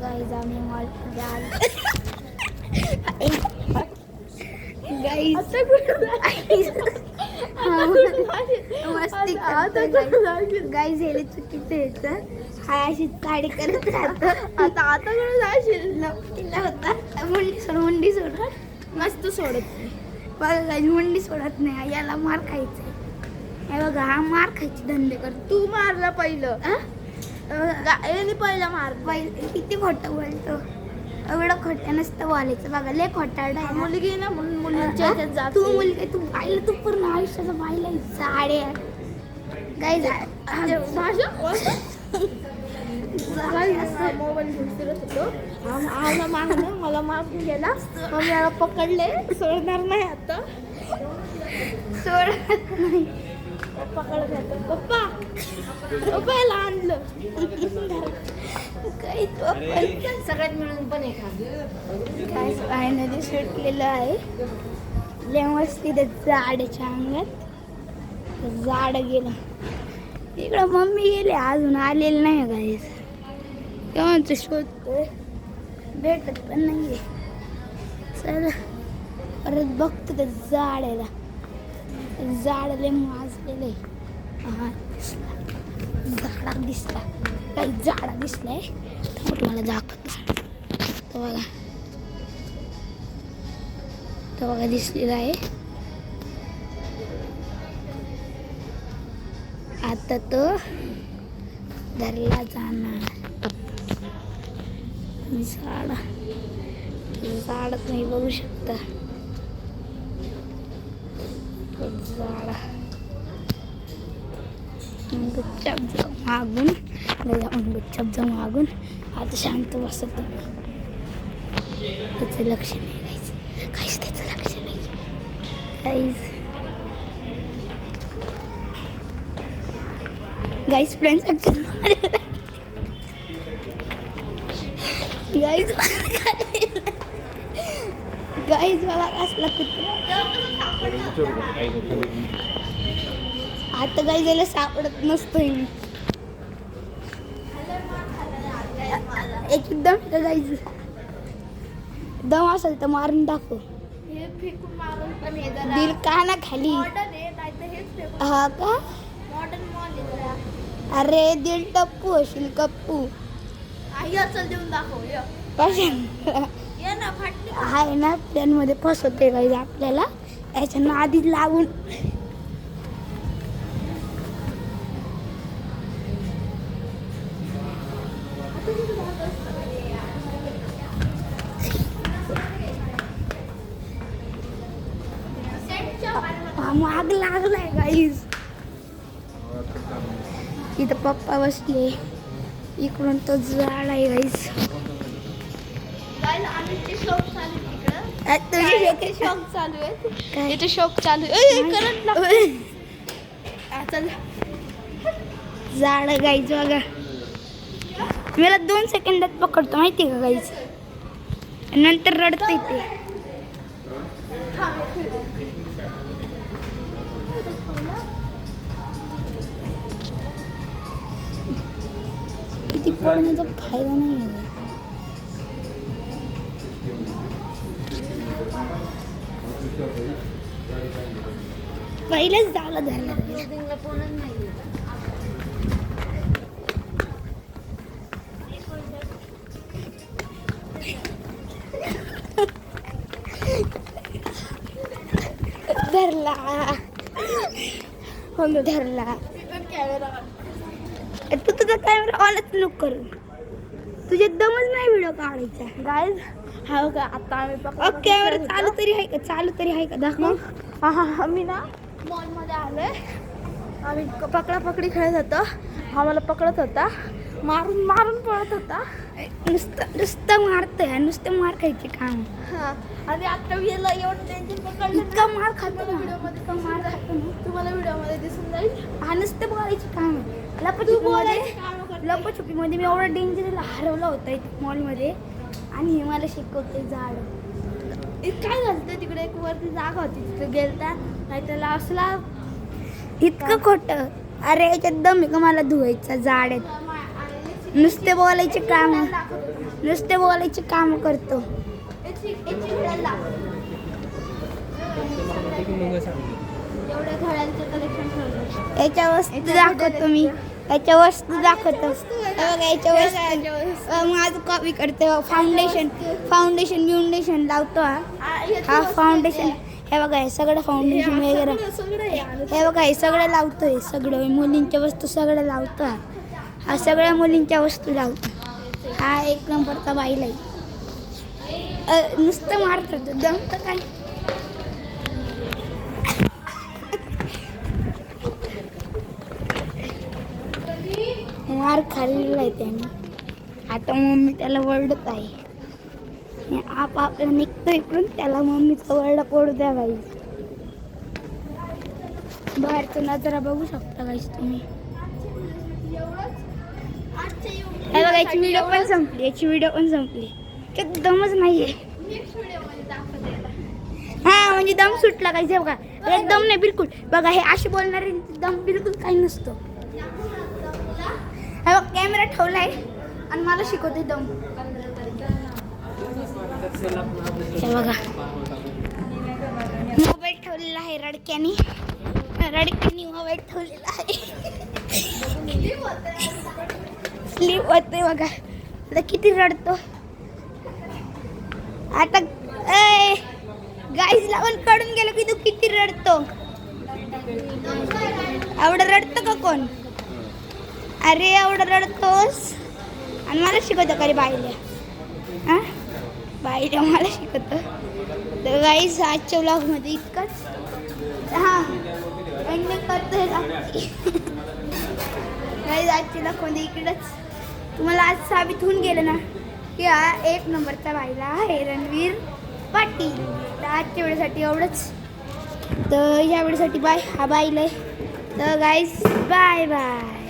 Guys आम्ही मॉलमध्ये आलो. गाईज गाईज हे चुकीचं येतं. हा अशी साडी करत राहतं. आता कुठं जाशील होता मुंडी सोडत मस्त सोडत नाही. बघा गाईज मुंडी सोडत नाही. याला मार खायचंय. हे बघा हा मार खायचे धंदे करतो. तू मारला पहिलं. पहिला मार. किती खोटं बोलतो. एवढं खोटं नसतं बोलायचं. बघा लय खोटारडा आहे. मुलगी ना म्हणून मुलींच्या ह्याच्यात जाते. तू मुलगी तू पाहिलं तू पूर्ण आयुष्याचं पाहिलं झाडे काय मोबाईल घेऊन फिरत होतो. आला मागणं मला मारून गेला. मग मी याला पकडले. सोडणार नाही आता. सोडत नाही. पकडत येतो. पप्पा याला आणलं. काही तो पण सगळ्यात मिळून पण काय फायनली सुटलेलं आहे. लय मस्ती ते झाडाच्या अंगात झाड गेलं. इकडं मम्मी गेले अजून आलेलं नाही गाईस. केव्हाच शोधतोय भेटत पण नाहीये. चल परत बघतो ते झाडाला. झाड लय माजलेलं आहे. हा झाडा दिसला. काही झाडा दिसलाय तुम्हाला दाखवतो. तो बघा दिसलेला आहे. आता तो धरला जाणार. झाड तुम्ही बघू शकता. झाड गुपचाप जाऊ मागून गुपचाप जाऊ मागून. आता शांत बसत त्याचं लक्ष नाही द्यायचं. काहीच त्याचं लक्ष नाही. काहीच गाईज फ्रेंड्स गाईज मला असला कुत्रा आता गाईज याला सापडत नसतोय मी. एकदम गाईज दम असेल तर मारून दाखव. हे फेकून मारून पण हे जरा दिल का ना खाली. मॉडर्न आहे. नाही तर हेच फेकून. हा का मॉडर्न मॉल आहे जरा. अरे दिल टप्पू असेल कप्पू. या चल देऊन दाखव. कशाला ये ना फाटली. आहे ना प्लॅनमध्ये फसवते गाईज आपल्याला. याच्या नादी लागून माग लागलाय गाईज. इथं पप्पा बसले. इकडून तो झाड आहे गाईज. तुझे शॉक चालू आहे. इथे शॉक चालू आहे. करंट चल झाड गाईज बघा. मला 2 सेकंदात पकडतो माहिती का गाईज. नंतर रडते ते. किती पडण्याचा फायदा नाही आहे. पहिलेच झालं धरलं. बिल्डिंगला कोणच नाही. धरला धरला. तू तुझा कॅमेरा ऑनच नको करू. तुझे दमच नाही व्हिडिओ काढायचा. गाईज हा का आता आम्ही कॅमेरा चालू तरी आहे का. चालू तरी आहे का दाखव. आम्ही ना मॉलमध्ये आलोय. आम्ही पकडापकडी खेळत होतो. हा मला पकडत होता. मारून मारून पळत होता. नुसतं मारतोय. नुसतं मार खायचे काम. हा आणि आता याला एवढं टेन्शन पकडलं. इतका मार खातो ना. व्हिडिओमध्ये इतका मार खातो ना. तुम्हाला व्हिडिओमध्ये दिसून जाईल. हा नुसतं बोलायचे काम आहे. लपाछुपीमध्ये मी एवढं डेंजरला हरवला होता इथे मॉलमध्ये. आणि हे मला शिकवते झाड. काय झालं तिकडे एक वरती जागा होती. तिथे गेलता नाही त्याला असला इतकं खोटं. अरे याच्यात दम आहे का मला धुवायचा झाड आहे. नुसते बोलायचे काम करतो. एवढ्या घड्याळचं कलेक्शन ठेवलं. याच्या वस्तू दाखवतो मी. याच्या वस्तू दाखवतो. हे बघा याच्या वस्तू. माझं कॉपी करते. फाउंडेशन लावतो. हा फाउंडेशन. हे बघा हे सगळं फाउंडेशन वगैरे. हे बघा हे सगळं लावतोय. सगळं मुलींच्या वस्तू सगळं लावतो. हा सगळ्या मुलींच्या वस्तू लावतो. हा एक नंबरचा बाईला नुसतं मारत होतं. जमतं काय. मार खाल्लेला आहे त्याने. आता मम्मी त्याला वरडत आहे. आपला निघतो इकडून. त्याला मम्मीचा वरडा पडू द्या बाई. बाहेरचा नजारा बघू शकता गाईस तुम्ही. हे बघा याची व्हिडिओ पण संपली. त्यात दमच नाहीये. हा म्हणजे दम सुटला काही. बघा एकदम नाही बिलकुल. बघा हे असे बोलणारे दम बिलकुल काही नसतो. हा बघ कॅमेरा ठेवलाय आणि मला शिकवते दम. हे बघा मोबाईल ठेवलेला आहे रडक्यानी मोबाईल ठेवलेला आहे. स्लीप होते बघा. आता किती रडतो. आता गाईज लावून काढून गेलो की तू किती रडतो. एवढं रडतं का कोण. अरे एवढं रडतोस आणि मला शिकवतो का रे बाईला. हां बाईला मला शिकवतो. तर गाईज आजच्या व्लॉगमध्ये इतकंच. हां एंड करतो गाईज आजच्या व्लॉगमध्ये इकडंच. तुम्हाला आज साबित होऊन गेलं ना की हा एक नंबरचा बाईला आहे रणवीर पाटील. तर आजच्या वेळेसाठी एवढंच. तर ह्या वेळेसाठी बाय. हा बाईला. तर गाईज बाय बाय.